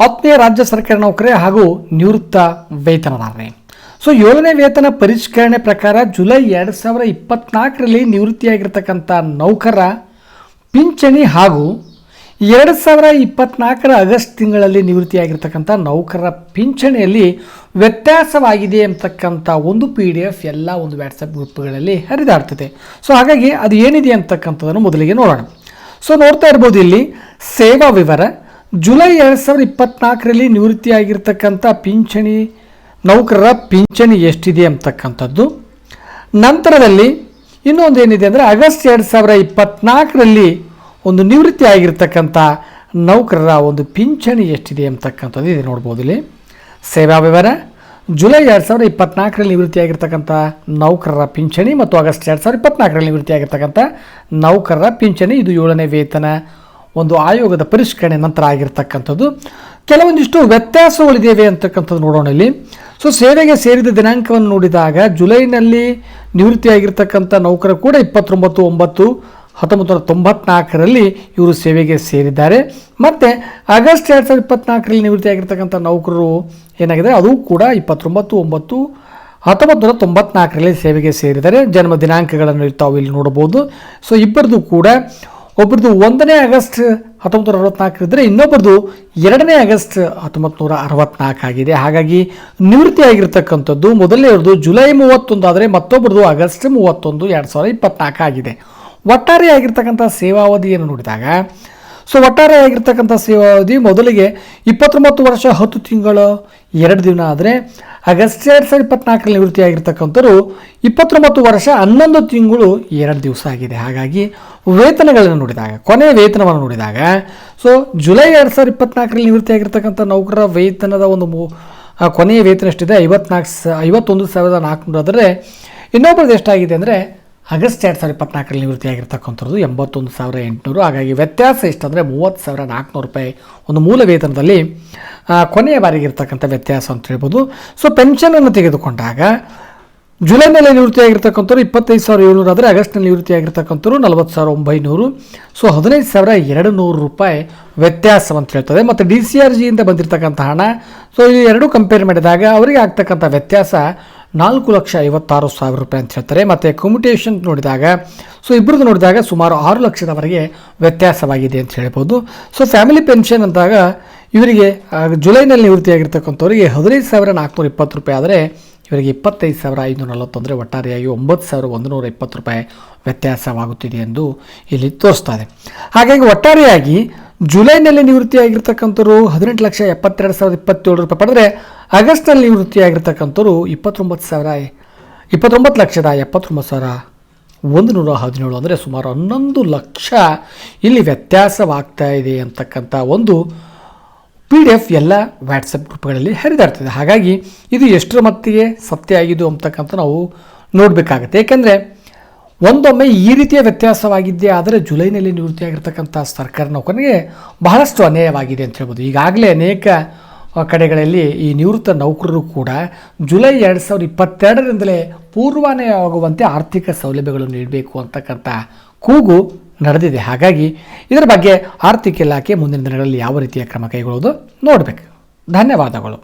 ಆತ್ಮೀಯ ರಾಜ್ಯ ಸರ್ಕಾರಿ ನೌಕರೇ ಹಾಗೂ ನಿವೃತ್ತ ವೇತನದಾರರೇ, ಸೊ 7ನೇ ವೇತನ ಪರಿಷ್ಕರಣೆ ಪ್ರಕಾರ ಜುಲೈ 2024ರಲ್ಲಿ ನಿವೃತ್ತಿಯಾಗಿರ್ತಕ್ಕಂಥ ನೌಕರ ಪಿಂಚಣಿ ಹಾಗೂ 2024 ಆಗಸ್ಟ್ ತಿಂಗಳಲ್ಲಿ ನಿವೃತ್ತಿಯಾಗಿರ್ತಕ್ಕಂಥ ನೌಕರರ ಪಿಂಚಣಿಯಲ್ಲಿ ವ್ಯತ್ಯಾಸವಾಗಿದೆ ಅಂತಕ್ಕಂಥ ಒಂದು PDF ಎಲ್ಲ ಒಂದು ವಾಟ್ಸಪ್ ಗ್ರೂಪ್ಗಳಲ್ಲಿ ಹರಿದಾಡ್ತಿದೆ. ಸೊ ಹಾಗಾಗಿ ಅದು ಏನಿದೆ ಅಂತಕ್ಕಂಥದ್ದನ್ನು ಮೊದಲಿಗೆ ನೋಡೋಣ. ಸೊ ನೋಡ್ತಾ ಇರ್ಬೋದು ಇಲ್ಲಿ ಸೇವಾ ವಿವರ. ಜುಲೈ 2024ರಲ್ಲಿ ನಿವೃತ್ತಿಯಾಗಿರ್ತಕ್ಕಂಥ ಪಿಂಚಣಿ ನೌಕರರ ಪಿಂಚಣಿ ಎಷ್ಟಿದೆ ಅಂತಕ್ಕಂಥದ್ದು. ನಂತರದಲ್ಲಿ ಇನ್ನೊಂದು ಏನಿದೆ ಅಂದರೆ ಆಗಸ್ಟ್ 2024ರಲ್ಲಿ ಒಂದು ನಿವೃತ್ತಿ ಆಗಿರ್ತಕ್ಕಂಥ ನೌಕರರ ಒಂದು ಪಿಂಚಣಿ ಎಷ್ಟಿದೆ ಅಂತಕ್ಕಂಥದ್ದು ಇದೆ ನೋಡ್ಬೋದು. ಇಲ್ಲಿ ಸೇವಾ ವಿವರ ಜುಲೈ 2024ರಲ್ಲಿ ನಿವೃತ್ತಿಯಾಗಿರ್ತಕ್ಕಂಥ ನೌಕರರ ಪಿಂಚಣಿ ಮತ್ತು ಆಗಸ್ಟ್ 2024ರಲ್ಲಿ ನಿವೃತ್ತಿಯಾಗಿರ್ತಕ್ಕಂಥ ನೌಕರರ ಪಿಂಚಣಿ. ಇದು 7ನೇ ವೇತನ ಒಂದು ಆಯೋಗದ ಪರಿಷ್ಕರಣೆ ನಂತರ ಆಗಿರ್ತಕ್ಕಂಥದ್ದು. ಕೆಲವೊಂದಿಷ್ಟು ವ್ಯತ್ಯಾಸಗಳಿದ್ದೇವೆ ಅಂತಕ್ಕಂಥದ್ದು ನೋಡೋಣ ಇಲ್ಲಿ. ಸೊ ಸೇವೆಗೆ ಸೇರಿದ ದಿನಾಂಕವನ್ನು ನೋಡಿದಾಗ ಜುಲೈನಲ್ಲಿ ನಿವೃತ್ತಿಯಾಗಿರ್ತಕ್ಕಂಥ ನೌಕರ ಕೂಡ 29/9/1994ರಲ್ಲಿ ಇವರು ಸೇವೆಗೆ ಸೇರಿದ್ದಾರೆ. ಮತ್ತು ಆಗಸ್ಟ್ 2024ರಲ್ಲಿ ನಿವೃತ್ತಿಯಾಗಿರ್ತಕ್ಕಂಥ ನೌಕರರು ಏನಾಗಿದೆ ಅದು ಕೂಡ 29/9/1994ರಲ್ಲಿ ಸೇವೆಗೆ ಸೇರಿದ್ದಾರೆ. ಜನ್ಮ ದಿನಾಂಕಗಳನ್ನು ತಾವು ಇಲ್ಲಿ ನೋಡಬಹುದು. ಸೊ ಇಬ್ಬರದು ಕೂಡ ಒಬ್ಬರದು 1ನೇ ಆಗಸ್ಟ್ 1964 ಇದ್ದರೆ ಇನ್ನೊಬ್ಬರದು 2ನೇ ಆಗಸ್ಟ್ 1964 ಆಗಿದೆ. ಹಾಗಾಗಿ ನಿವೃತ್ತಿಯಾಗಿರ್ತಕ್ಕಂಥದ್ದು ಮೊದಲನೇವ್ರದ್ದು ಜುಲೈ 31 ಆದರೆ ಮತ್ತೊಬ್ಬರದು ಆಗಸ್ಟ್ 31, 2024 ಆಗಿದೆ. ಒಟ್ಟಾರೆಯಾಗಿರ್ತಕ್ಕಂಥ ಸೇವಾವಧಿಯನ್ನು ನೋಡಿದಾಗ ಒಟ್ಟಾರೆಯಾಗಿರ್ತಕ್ಕಂಥ ಸೇವಾವಧಿ ಮೊದಲಿಗೆ 29 ವರ್ಷ 10 ತಿಂಗಳು 2 ದಿನ ಆದರೆ ಆಗಸ್ಟ್ 2024ರಲ್ಲಿ ನಿವೃತ್ತಿಯಾಗಿರ್ತಕ್ಕಂಥವ್ರು 29 ವರ್ಷ 11 ತಿಂಗಳು 2 ದಿವಸ ಆಗಿದೆ. ಹಾಗಾಗಿ ವೇತನಗಳನ್ನು ನೋಡಿದಾಗ ಕೊನೆಯ ವೇತನವನ್ನು ನೋಡಿದಾಗ ಜುಲೈ 2024ರಲ್ಲಿ ನಿವೃತ್ತಿಯಾಗಿರ್ತಕ್ಕಂಥ ನೌಕರರ ವೇತನದ ಒಂದು ಕೊನೆಯ ವೇತನ ಎಷ್ಟಿದೆ 51,400 ಆದರೆ ಇನ್ನೊಬ್ಬರದ್ದು ಎಷ್ಟಾಗಿದೆ ಅಂದರೆ ಆಗಸ್ಟ್ 2024ರಲ್ಲಿ ನಿವೃತ್ತಿಯಾಗಿರ್ತಕ್ಕಂಥದ್ದು 81,800. ಹಾಗಾಗಿ ವ್ಯತ್ಯಾಸ ಎಷ್ಟಂದರೆ 30,400 ರೂಪಾಯಿ ಒಂದು ಮೂಲ ವೇತನದಲ್ಲಿ ಕೊನೆಯ ಬಾರಿಗೆ ಇರ್ತಕ್ಕಂಥ ವ್ಯತ್ಯಾಸ ಅಂತ ಹೇಳ್ಬೋದು. ಪೆನ್ಷನನ್ನು ತೆಗೆದುಕೊಂಡಾಗ ಜುಲೈನಲ್ಲಿ ನಿವೃತ್ತಿಯಾಗಿರ್ತಕ್ಕಂಥವ್ರು 25,700 ಆದರೆ ಆಗಸ್ಟ್ನಲ್ಲಿ ನಿವೃತ್ತಿಯಾಗಿರ್ತಕ್ಕಂಥವ್ರು 40,900. 15,200 ರೂಪಾಯಿ ವ್ಯತ್ಯಾಸ ಅಂತ ಹೇಳ್ತದೆ. ಮತ್ತು DCRGಯಿಂದ ಬಂದಿರತಕ್ಕಂಥ ಹಣ ಇಲ್ಲಿ ಎರಡು ಕಂಪೇರ್ ಮಾಡಿದಾಗ ಅವರಿಗೆ ಆಗ್ತಕ್ಕಂಥ ವ್ಯತ್ಯಾಸ 4,56,000 ರೂಪಾಯಿ ಅಂತ ಹೇಳ್ತಾರೆ. ಮತ್ತು ಕಮ್ಯುಟೇಷನ್ ನೋಡಿದಾಗ ಇಬ್ಬರದ್ದು ನೋಡಿದಾಗ ಸುಮಾರು 6 ಲಕ್ಷದವರೆಗೆ ವ್ಯತ್ಯಾಸವಾಗಿದೆ ಅಂತ ಹೇಳ್ಬೋದು. ಫ್ಯಾಮಿಲಿ ಪೆನ್ಷನ್ ಅಂದಾಗ ಇವರಿಗೆ ಜುಲೈನಲ್ಲಿ ನಿವೃತ್ತಿಯಾಗಿರ್ತಕ್ಕಂಥವರಿಗೆ 15,420 ರೂಪಾಯಿ ಆದರೆ ಇವರಿಗೆ 25,540 ಅಂದರೆ ಒಟ್ಟಾರೆಯಾಗಿ 9,120 ರೂಪಾಯಿ ವ್ಯತ್ಯಾಸವಾಗುತ್ತಿದೆ ಎಂದು ಇಲ್ಲಿ ತೋರಿಸ್ತಾ ಇದೆ. ಹಾಗಾಗಿ ಒಟ್ಟಾರೆಯಾಗಿ ಜುಲೈನಲ್ಲಿ ನಿವೃತ್ತಿಯಾಗಿರ್ತಕ್ಕಂಥವ್ರು 18,72,027 ರೂಪಾಯಿ ಪಡೆದರೆ ಆಗಸ್ಟ್ನಲ್ಲಿ ನಿವೃತ್ತಿಯಾಗಿರ್ತಕ್ಕಂಥವ್ರು 29,79,117 ಅಂದರೆ ಸುಮಾರು 11 ಲಕ್ಷ ಇಲ್ಲಿ ವ್ಯತ್ಯಾಸವಾಗ್ತಾ ಇದೆ ಅಂತಕ್ಕಂಥ ಒಂದು PDF ಎಲ್ಲ ವಾಟ್ಸಪ್ ಗ್ರೂಪ್ಗಳಲ್ಲಿ ಹರಿದಾಡ್ತಿದೆ. ಹಾಗಾಗಿ ಇದು ಎಷ್ಟರ ಮಟ್ಟಿಗೆ ಸತ್ಯ ಆಗಿದ್ದು ಅಂತಕ್ಕಂಥ ನಾವು ನೋಡಬೇಕಾಗತ್ತೆ. ಏಕೆಂದರೆ ಒಂದೊಮ್ಮೆ ಈ ರೀತಿಯ ವ್ಯತ್ಯಾಸವಾಗಿದ್ದೇ ಆದರೆ ಜುಲೈನಲ್ಲಿ ನಿವೃತ್ತಿಯಾಗಿರ್ತಕ್ಕಂಥ ಸರ್ಕಾರಿ ನೌಕರನಿಗೆ ಬಹಳಷ್ಟು ಅನ್ಯಾಯವಾಗಿದೆ ಅಂತ ಹೇಳ್ಬೋದು. ಈಗಾಗಲೇ ಅನೇಕ ಕಡೆಗಳಲ್ಲಿ ಈ ನಿವೃತ್ತ ನೌಕರರು ಕೂಡ ಜುಲೈ 2022ರಿಂದಲೇ ಪೂರ್ವಾನ್ವಯವಾಗುವಂತೆ ಆರ್ಥಿಕ ಸೌಲಭ್ಯಗಳನ್ನು ನೀಡಬೇಕು ಅಂತಕ್ಕಂಥ ಕೂಗು ನಡೆದಿದೆ. ಹಾಗಾಗಿ ಇದರ ಬಗ್ಗೆ ಆರ್ಥಿಕ ಇಲಾಖೆ ಮುಂದಿನ ದಿನಗಳಲ್ಲಿ ಯಾವ ರೀತಿಯ ಕ್ರಮ ಕೈಗೊಳ್ಳೋದು ನೋಡಬೇಕು. ಧನ್ಯವಾದಗಳು.